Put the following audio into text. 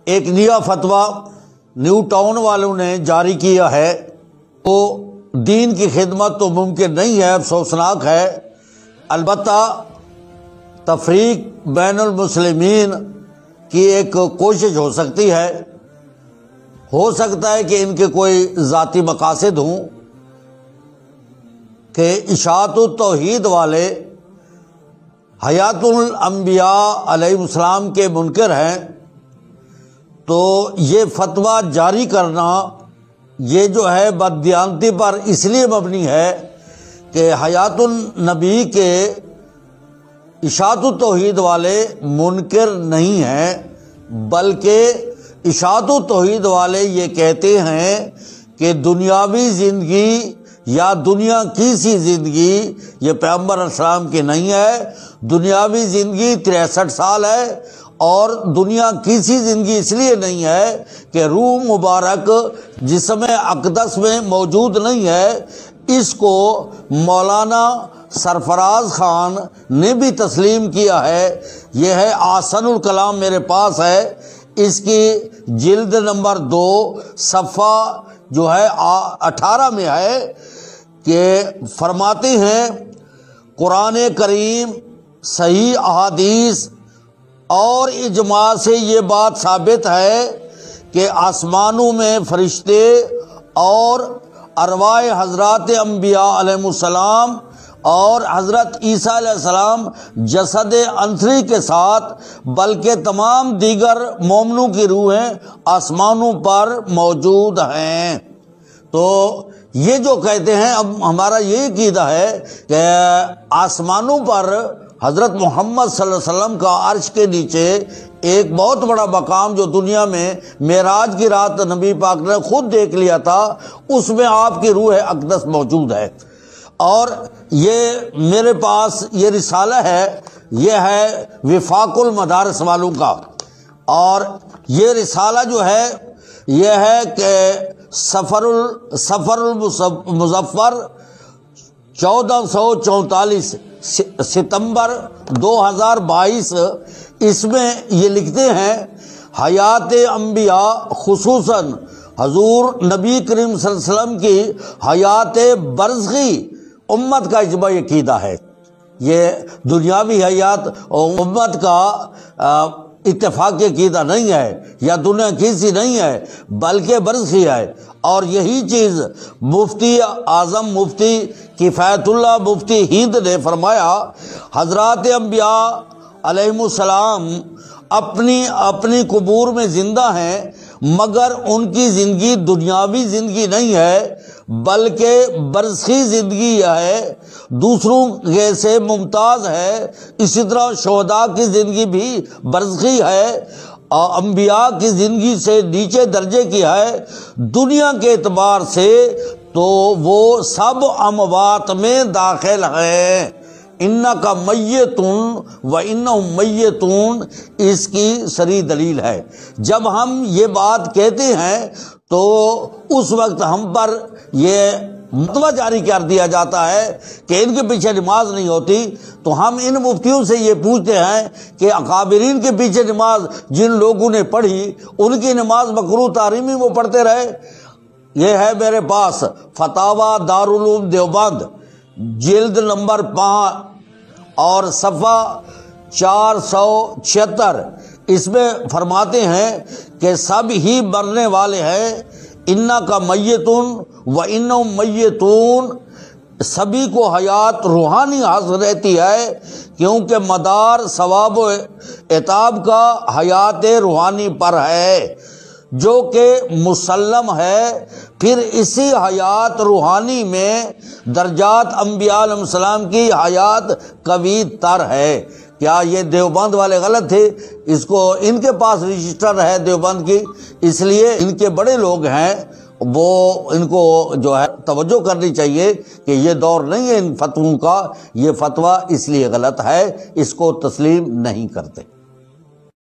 ایک نیا فتویٰ نیو ٹاؤن والوں نے جاری کیا ہے۔ تو دین کی خدمت تو ممکن نہیں ہے، افسوسناک ہے، البتہ تفریق بین المسلمین کی ایک کوشش ہو سکتی ہے۔ ہو سکتا ہے کہ ان کے کوئی ذاتی مقاصد ہوں کہ اشاعت التوحید والے حیات الانبیاء علیہ السلام کے منکر ہیں، تو یہ فتویٰ جاری کرنا یہ جو ہے بددیانتی پر اس لیے مبنی ہے کہ حیات النبی کے اشاعت التوحید والے منکر نہیں ہیں، بلکہ اشاعت التوحید والے یہ کہتے ہیں کہ دنیاوی زندگی یا دنیا کی سی زندگی یہ پیغمبر علیہ السلام کی نہیں ہے۔ دنیاوی زندگی 63 سال ہے، اور دنیا کی سی زندگی اس لیے نہیں ہے کہ روح مبارک جسم اقدس میں موجود نہیں ہے۔ اس کو مولانا سرفراز خان نے بھی تسلیم کیا ہے۔ یہ ہے احسن الکلام، میرے پاس ہے، اس کی جلد نمبر 2 صفحہ جو ہے 18 میں ہے کہ فرماتے ہیں قرآن کریم، صحیح احادیث اور اجماع سے یہ بات ثابت ہے کہ آسمانوں میں فرشتے اور ارواح حضرات انبیاء علیہ السلام اور حضرت عیسیٰ علیہ السلام جسد انثری کے ساتھ بلکہ تمام دیگر مومنوں کی روحیں آسمانوں پر موجود ہیں۔ تو یہ جو کہتے ہیں، اب ہمارا یہ عقیدہ ہے کہ آسمانوں پر حضرت محمد صلی اللہ علیہ وسلم کا عرش کے نیچے ایک بہت بڑا مقام جو دنیا میں معراج کی رات نبی پاک نے خود دیکھ لیا تھا، اس میں آپ کی روح اقدس موجود ہے۔ اور یہ میرے پاس یہ رسالہ ہے، یہ ہے وفاق المدارس والوں کا، اور یہ رسالہ جو ہے یہ ہے کہ سفر المظفر 1444 ستمبر 2022، اس میں یہ لکھتے ہیں حیات انبیاء خصوصاً حضور نبی کریم صلی اللہ علیہ وسلم کی حیات برزخی امت کا اجماعی عقیدہ ہے۔ یہ دنیاوی حیات امت کا اتفاقی عقیدہ نہیں ہے، یا دنیا کی سی نہیں ہے، بلکہ برزخی ہے۔ اور یہی چیز مفتی اعظم مفتی کفایت اللہ مفتی ہند نے فرمایا، حضرات انبیاء علیہ السلام اپنی قبور میں زندہ ہیں، مگر ان کی زندگی دنیاوی زندگی نہیں ہے، بلکہ برزخی زندگی ہے، دوسروں سے ممتاز ہے۔ اسی طرح شہداء کی زندگی بھی برزخی ہے، انبیاء کی زندگی سے نیچے درجے کی ہے۔ دنیا کے اعتبار سے تو وہ سب اموات میں داخل ہیں۔ انک میتون و انہم میتون، اس کی صریح دلیل ہے۔ جب ہم یہ بات کہتے ہیں تو اس وقت ہم پر یہ فتویٰ جاری کر دیا جاتا ہے کہ ان کے پیچھے نماز نہیں ہوتی، تو ہم ان مفتیوں سے یہ پوچھتے ہیں کہ اکابرین کے پیچھے نماز جن لوگوں نے پڑھی ان کی نماز مکروہ تحریمی وہ پڑھتے رہے۔ یہ ہے میرے پاس فتاوی دارالعلوم دیوبند، جلد نمبر 5 اور صفحہ 476، اس میں فرماتے ہیں کہ سب ہی مرنے والے ہیں، انک میتون و انہم میتون، سبھی کو حیات روحانی حاصل رہتی ہے، کیونکہ مدار ثواب و عتاب کا حیات روحانی پر ہے، جو کہ مسلم ہے۔ پھر اسی حیات روحانی میں درجات انبیاء علیہ السلام کی حیات قوی تر ہے۔ کیا یہ دیوبند والے غلط تھے؟ اس کو ان کے پاس رجسٹر ہے دیوبند کی، اس لیے ان کے بڑے لوگ ہیں، وہ ان کو جو ہے توجہ کرنی چاہیے کہ یہ دور نہیں ہے ان فتووں کا، یہ فتویٰ اس لیے غلط ہے، اس کو تسلیم نہیں کرتے۔